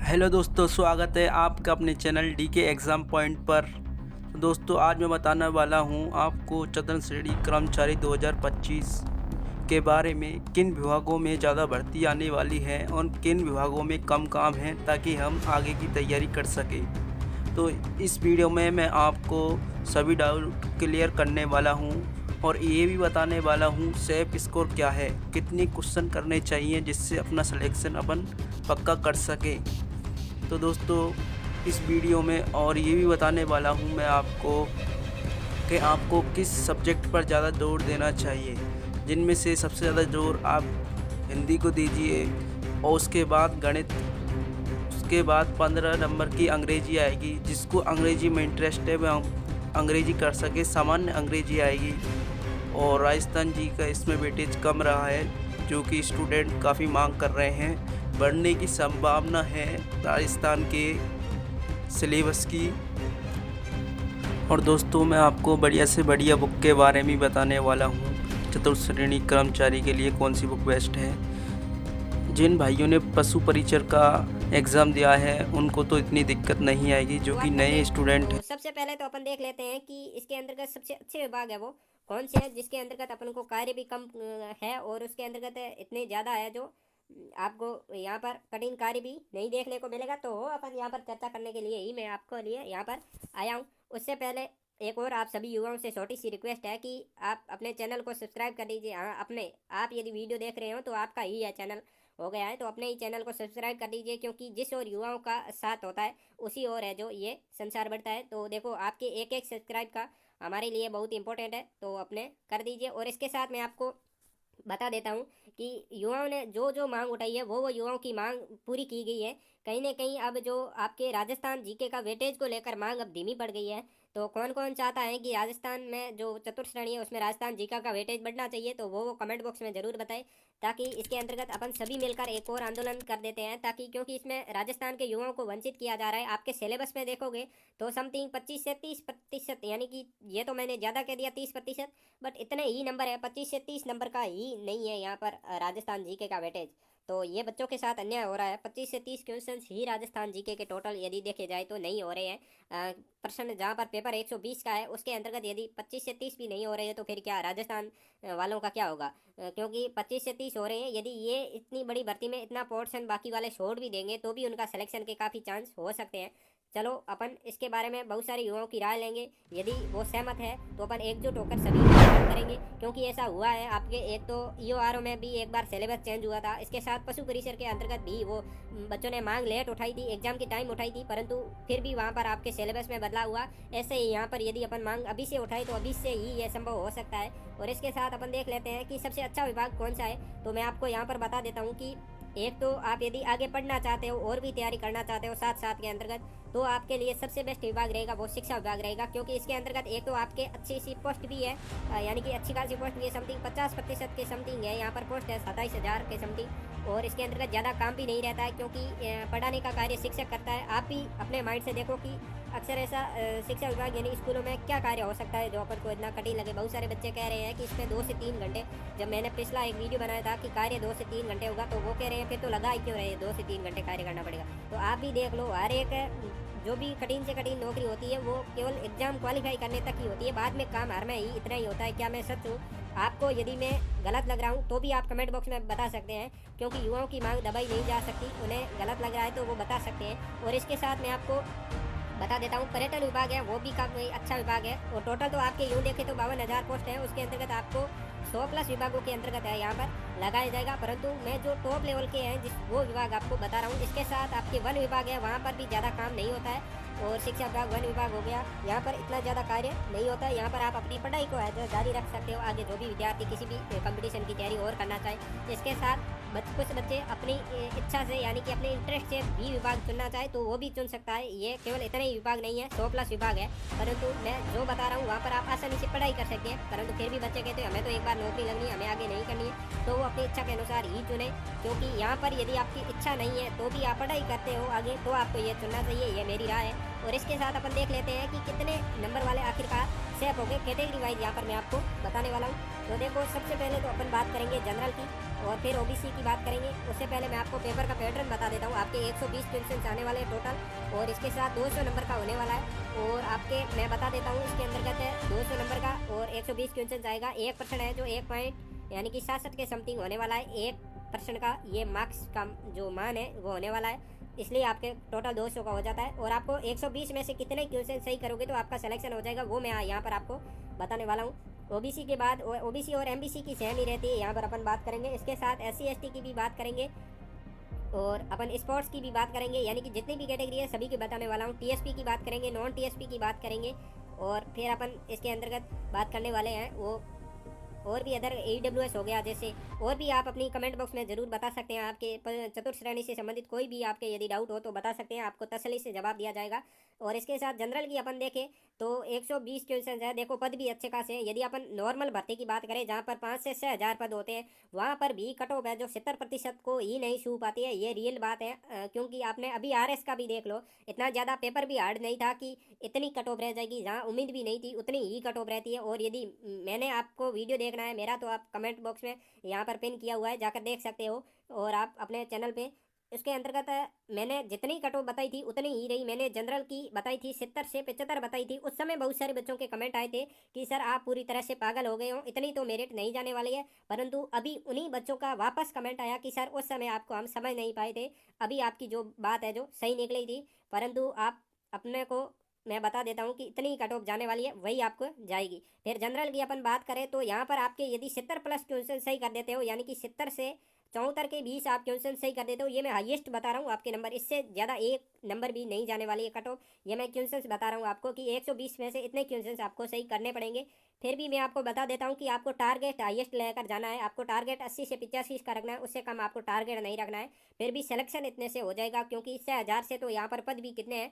Hello दोस्तों, स्वागत है आपका अपने चैनल डीके एग्ज़ाम पॉइंट पर। तो दोस्तों, आज मैं बताने वाला हूं आपको चतुर्थ श्रेणी कर्मचारी 2025 के बारे में। किन विभागों में ज़्यादा भर्ती आने वाली है और किन विभागों में कम काम है, ताकि हम आगे की तैयारी कर सकें। तो इस वीडियो में मैं आपको सभी डाउट क्लियर करने वाला हूं और ये भी बताने वाला हूं सेफ स्कोर क्या है, कितने क्वेश्चन करने चाहिए जिससे अपना सिलेक्शन अपन पक्का कर सके। तो दोस्तों, इस वीडियो में और ये भी बताने वाला हूँ मैं आपको कि आपको किस सब्जेक्ट पर ज़्यादा जोर देना चाहिए, जिनमें से सबसे ज़्यादा जोर आप हिंदी को दीजिए और उसके बाद गणित, उसके बाद 15 नंबर की अंग्रेजी आएगी। जिसको अंग्रेजी में इंटरेस्ट है वह अंग्रेजी कर सके, सामान्य अंग्रेजी आएगी। और राजस्थान जी का इसमें वेटेज कम रहा है, जो कि स्टूडेंट काफ़ी मांग कर रहे हैं। बढ़ने की संभावना है राजस्थान के सिलेबस की। और दोस्तों, मैं आपको बढ़िया से बढ़िया बुक के बारे में बताने वाला हूँ। चतुर्थ श्रेणी कर्मचारी के लिए कौन सी बुक बेस्ट है। जिन भाइयों ने पशु परिचर का एग्ज़ाम दिया है उनको तो इतनी दिक्कत नहीं आएगी, जो कि नए स्टूडेंट हैं। सबसे पहले तो अपन देख लेते हैं कि इसके अंतर्गत सबसे अच्छे विभाग है वो कौन से है, जिसके अंतर्गत अपन को कार्य भी कम है और उसके अंतर्गत इतने ज़्यादा है जो आपको यहाँ पर कठिन कार्य भी नहीं देखने को मिलेगा। तो अपन यहाँ पर चर्चा करने के लिए ही मैं आपको लिए यहाँ पर आया हूँ। उससे पहले एक और आप सभी युवाओं से छोटी सी रिक्वेस्ट है कि आप अपने चैनल को सब्सक्राइब कर दीजिए। हाँ, अपने आप यदि वीडियो देख रहे हो तो आपका ही है चैनल हो गया है, तो अपने ही चैनल को सब्सक्राइब कर दीजिए, क्योंकि जिस ओर युवाओं का साथ होता है उसी ओर है जो ये संसार बढ़ता है। तो देखो, आपके एक एक सब्सक्राइब का हमारे लिए बहुत इंपॉर्टेंट है, तो अपने कर दीजिए। और इसके साथ मैं आपको बता देता हूँ कि युवाओं ने जो जो मांग उठाई है वो युवाओं की मांग पूरी की गई है। कहीं ना कहीं अब जो आपके राजस्थान जीके का वेटेज को लेकर मांग अब धीमी पड़ गई है। तो कौन कौन चाहता है कि राजस्थान में जो चतुर्थ श्रेणी है उसमें राजस्थान जीका का वेटेज बढ़ना चाहिए, तो वो कमेंट बॉक्स में ज़रूर बताएं, ताकि इसके अंतर्गत अपन सभी मिलकर एक और आंदोलन कर देते हैं। ताकि क्योंकि इसमें राजस्थान के युवाओं को वंचित किया जा रहा है। आपके सिलेबस में देखोगे तो समथिंग 25 से 30%, यानी कि ये तो मैंने ज़्यादा कह दिया 30%, बट इतने ही नंबर है, 25 से 30 नंबर का ही नहीं है यहाँ पर राजस्थान जीके का वेटेज। तो ये बच्चों के साथ अन्याय हो रहा है। 25 से 30 क्वेश्चंस ही राजस्थान जीके के टोटल यदि देखे जाए तो नहीं हो रहे हैं। प्रश्न जहाँ पर पेपर 120 का है उसके अंतर्गत यदि 25 से 30 भी नहीं हो रहे हैं तो फिर क्या राजस्थान वालों का क्या होगा। क्योंकि 25 से 30 हो रहे हैं, यदि ये इतनी बड़ी भर्ती में इतना पोर्शन बाकी वाले छोड़ भी देंगे तो भी उनका सिलेक्शन के काफ़ी चांस हो सकते हैं। चलो, अपन इसके बारे में बहुत सारे युवाओं की राय लेंगे। यदि वो सहमत है तो अपन एकजुट होकर सभी काम करेंगे, क्योंकि ऐसा हुआ है आपके एक तो ईओआरओ में भी एक बार सिलेबस चेंज हुआ था। इसके साथ पशु परिसर के अंतर्गत भी वो बच्चों ने मांग लेट उठाई थी, एग्जाम की टाइम उठाई थी, परंतु फिर भी वहाँ पर आपके सिलेबस में बदलाव हुआ। ऐसे ही यहाँ पर यदि अपन मांग अभी से उठाए तो अभी से ही ये संभव हो सकता है। और इसके साथ अपन देख लेते हैं कि सबसे अच्छा विभाग कौन सा है। तो मैं आपको यहाँ पर बता देता हूँ कि एक तो आप यदि आगे पढ़ना चाहते हो और भी तैयारी करना चाहते हो साथ साथ के अंतर्गत, तो आपके लिए सबसे बेस्ट विभाग रहेगा वो शिक्षा विभाग रहेगा। क्योंकि इसके अंतर्गत एक तो आपके अच्छी सी पोस्ट भी है, यानी कि अच्छी खासी पोस्ट भी है, समथिंग 50% के समथिंग है यहाँ पर पोस्ट है, 27,000 के समथिंग। और इसके अंतर्गत ज़्यादा काम भी नहीं रहता है, क्योंकि पढ़ाने का कार्य शिक्षक करता है। आप भी अपने माइंड से देखो कि अक्सर ऐसा शिक्षा विभाग यानी स्कूलों में क्या कार्य हो सकता है जो अपन को इतना कठिन लगे। बहुत सारे बच्चे कह रहे हैं कि इसमें 2 से 3 घंटे, जब मैंने पिछला एक वीडियो बनाया था कि कार्य 2 से 3 घंटे होगा, तो वो कह रहे हैं फिर तो लगा ही क्यों रहे 2 से 3 घंटे कार्य करना पड़ेगा। तो आप भी देख लो, हर एक जो भी कठिन से कठिन नौकरी होती है वो केवल एग्जाम क्वालिफाई करने तक ही होती है, बाद में काम हर में ही इतना ही होता है। क्या मैं सच हूँ? आपको यदि मैं गलत लग रहा हूँ तो भी आप कमेंट बॉक्स में बता सकते हैं, क्योंकि युवाओं की मांग दबाई नहीं जा सकती। उन्हें गलत लग रहा है तो वो बता सकते हैं। और इसके साथ मैं आपको बता देता हूँ, पर्यटन विभाग है वो भी काफ़ी अच्छा विभाग है। और टोटल तो आपके यूँ देखें तो 52,000 पोस्ट है, उसके अंतर्गत आपको 100+ विभागों के अंतर्गत है यहाँ पर लगाया जाएगा। परंतु मैं जो टॉप लेवल के हैं जिस वो विभाग आपको बता रहा हूँ। इसके साथ आपके वन विभाग है, वहाँ पर भी ज़्यादा काम नहीं होता है। और शिक्षा विभाग वन विभाग हो गया, यहाँ पर इतना ज़्यादा कार्य नहीं होता है। यहाँ पर आप अपनी पढ़ाई को है जो जारी रख सकते हो आगे, जो भी विद्यार्थी किसी भी कंपटीशन की तैयारी और करना चाहे। इसके साथ कुछ बच्चे अपनी इच्छा से यानी कि अपने इंटरेस्ट से भी विभाग चुनना चाहे तो वो भी चुन सकता है। ये केवल इतने ही विभाग नहीं है, 100+ विभाग है। परंतु मैं जो बता रहा हूँ वहाँ पर आप आसानी से पढ़ाई कर सकते हैं। परंतु फिर भी बच्चे कहते हैं हमें तो एक बार नौकरी लगनी है, हमें आगे नहीं करनी है, तो वो अपनी इच्छा के अनुसार ही चुने। क्योंकि यहाँ पर यदि आपकी इच्छा नहीं है तो भी आप पढ़ाई करते हो आगे, तो आपको ये चुनना चाहिए, ये मेरी राय है। और इसके साथ अपन देख लेते हैं कि कितने नंबर वाले आखिरकार सेफ हो गए कैटेगरी वाइज, यहाँ पर मैं आपको बताने वाला हूँ। तो देखो, सबसे पहले तो अपन बात करेंगे जनरल की। और फिर ओबीसी की बात करेंगे। उससे पहले मैं आपको पेपर का पैटर्न बता देता हूँ। आपके 120 क्वेश्चन आने वाले हैं टोटल, और इसके साथ 200 नंबर का होने वाला है। और आपके मैं बता देता हूँ इसके अंतर्गत है 200 नंबर का और 120 क्वेश्चन आएगा। 1% है जो 1 पॉइंट यानी कि 67 के समथिंग होने वाला है। 1% का ये मार्क्स का जो मान है वो होने वाला है, इसलिए आपके टोटल 200 का हो जाता है। और आपको 120 में से कितने क्वेश्चन सही करोगे तो आपका सिलेक्शन हो जाएगा, वो मैं यहाँ पर आपको बताने वाला हूँ। ओबीसी के बाद ओबीसी और एमबीसी की सेम ही रहती है, यहाँ पर अपन बात करेंगे। इसके साथ एससी एसटी की भी बात करेंगे और अपन स्पोर्ट्स की भी बात करेंगे, यानी कि जितनी भी कैटेगरी है सभी की बताने वाला हूँ। टीएसपी की बात करेंगे, नॉन टीएसपी की बात करेंगे, और फिर अपन इसके अंतर्गत बात करने वाले हैं वो और भी अदर AWS हो गया जैसे। और भी आप अपनी कमेंट बॉक्स में ज़रूर बता सकते हैं। आपके चतुर्थ श्रेणी से संबंधित कोई भी आपके यदि डाउट हो तो बता सकते हैं, आपको तसल्ली से जवाब दिया जाएगा। और इसके साथ जनरल की अपन देखें तो 120 क्वेश्चन है। देखो पद भी अच्छे खासे हैं। यदि अपन नॉर्मल भर्ती की बात करें जहाँ पर 5 से 6 हज़ार पद होते हैं, वहाँ पर भी कट ऑफ है जो 70% को ही नहीं छू पाती है। ये रियल बात है, क्योंकि आपने अभी RS का भी देख लो, इतना ज़्यादा पेपर भी हार्ड नहीं था कि इतनी कट ऑफ रह जाएगी। जहाँ उम्मीद भी नहीं थी उतनी ही कट ऑफ रहती है। और यदि मैंने आपको वीडियो देखना है मेरा तो आप कमेंट बॉक्स में यहाँ पर पिन किया हुआ है, जाकर देख सकते हो। और आप अपने चैनल पे उसके अंतर्गत मैंने जितनी कट ऑफ बताई थी उतनी ही रही। मैंने जनरल की बताई थी 70 से 75 बताई थी। उस समय बहुत सारे बच्चों के कमेंट आए थे कि सर आप पूरी तरह से पागल हो गए हो, इतनी तो मेरिट नहीं जाने वाली है। परंतु अभी उन्हीं बच्चों का वापस कमेंट आया कि सर उस समय आपको हम समझ नहीं पाए थे, अभी आपकी जो बात है जो सही निकली थी। परंतु आप अपने को मैं बता देता हूँ कि इतनी कट ऑफ जाने वाली है वही आपको जाएगी। फिर जनरल की अपन बात करें तो यहाँ पर आपके यदि 70 प्लस क्वेश्चन सही कर देते हो, यानी कि 70 से 74 के 20 आप क्वेश्चन सही कर देते हो, ये मैं हाईएस्ट बता रहा हूँ आपके नंबर। इससे ज़्यादा एक नंबर भी नहीं जाने वाली है कट ऑफ। ये मैं क्वेश्चन बता रहा हूँ आपको कि 120 में से इतने क्वेश्चन आपको सही करने पड़ेंगे। फिर भी मैं आपको बता देता हूँ कि आपको टारगेट हाईएस्ट लेकर जाना है। आपको टारगेट 80 से 85 का रखना है, उससे कम आपको टारगेट नहीं रखना है। फिर भी सिलेक्शन इतने से हो जाएगा, क्योंकि इससे 1000 से तो यहाँ पर पद भी कितने हैं,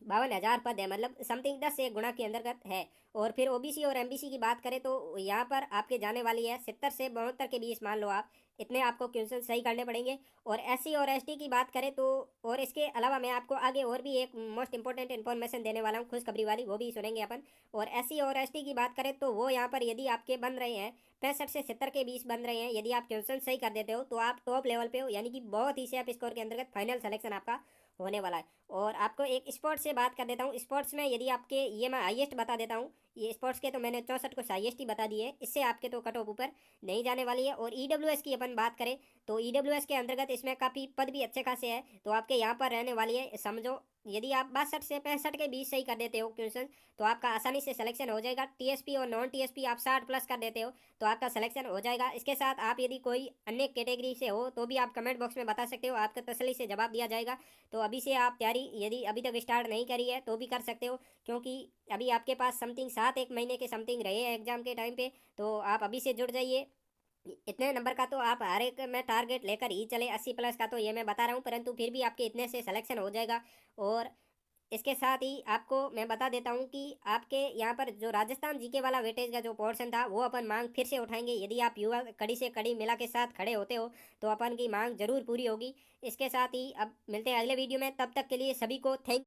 52,000 पद है, मतलब समथिंग 10 से गुणा के अंतर्गत है। और फिर ओबीसी और एमबीसी की बात करें तो यहाँ पर आपके जाने वाली है 70 से 72 के 20 मान लो आप, इतने आपको क्वेश्चन सही करने पड़ेंगे। और एससी और एसटी की बात करें तो, और इसके अलावा मैं आपको आगे और भी एक मोस्ट इंपॉर्टेंट इन्फॉर्मेशन देने वाला हूँ, खुशखबरी वाली, वो भी सुनेंगे अपन। और एससी और एसटी की बात करें तो वो यहाँ पर यदि आपके बन रहे हैं 65 से 70 के 20 बन रहे हैं, यदि आप क्वेश्चन सही कर देते हो तो आप टॉप लेवल पे हो, यानी कि बहुत ही से स्कोर के अंतर्गत फाइनल सिलेक्शन आपका होने वाला है। और आपको एक स्पोर्ट्स से बात कर देता हूँ। स्पोर्ट्स में यदि आपके, ये मैं हाईएस्ट बता देता हूँ, ये स्पोर्ट्स के तो मैंने 64 को हाईएस्ट ही बता दिए, इससे आपके तो कट ऑफ ऊपर नहीं जाने वाली है। और ईडब्ल्यूएस की अपन बात करें तो ईडब्ल्यूएस के अंतर्गत इसमें काफ़ी पद भी अच्छे खासे है, तो आपके यहाँ पर रहने वाली है, समझो यदि आप 62 से 65 के 20 सही कर देते हो क्वेश्चन तो आपका आसानी से सिलेक्शन हो जाएगा। टीएसपी और नॉन टीएसपी आप 60 प्लस कर देते हो तो आपका सिलेक्शन हो जाएगा। इसके साथ आप यदि कोई अन्य कैटेगरी से हो तो भी आप कमेंट बॉक्स में बता सकते हो, आपका तसल्ली से जवाब दिया जाएगा। तो अभी से आप तैयारी यदि अभी तक स्टार्ट नहीं करी है तो भी कर सकते हो, क्योंकि अभी आपके पास समथिंग 7-1 महीने के समथिंग रहे हैं एग्जाम के टाइम पे, तो आप अभी से जुड़ जाइए। इतने नंबर का तो आप हर एक में टारगेट लेकर ही चले, 80 प्लस का तो ये मैं बता रहा हूँ, परंतु फिर भी आपके इतने से सिलेक्शन हो जाएगा। और इसके साथ ही आपको मैं बता देता हूँ कि आपके यहाँ पर जो राजस्थान जीके वाला वेटेज का जो पोर्शन था वो अपन मांग फिर से उठाएंगे। यदि आप युवा कड़ी से कड़ी मिला के साथ खड़े होते हो तो अपन की मांग जरूर पूरी होगी। इसके साथ ही अब मिलते हैं अगले वीडियो में, तब तक के लिए सभी को थैंक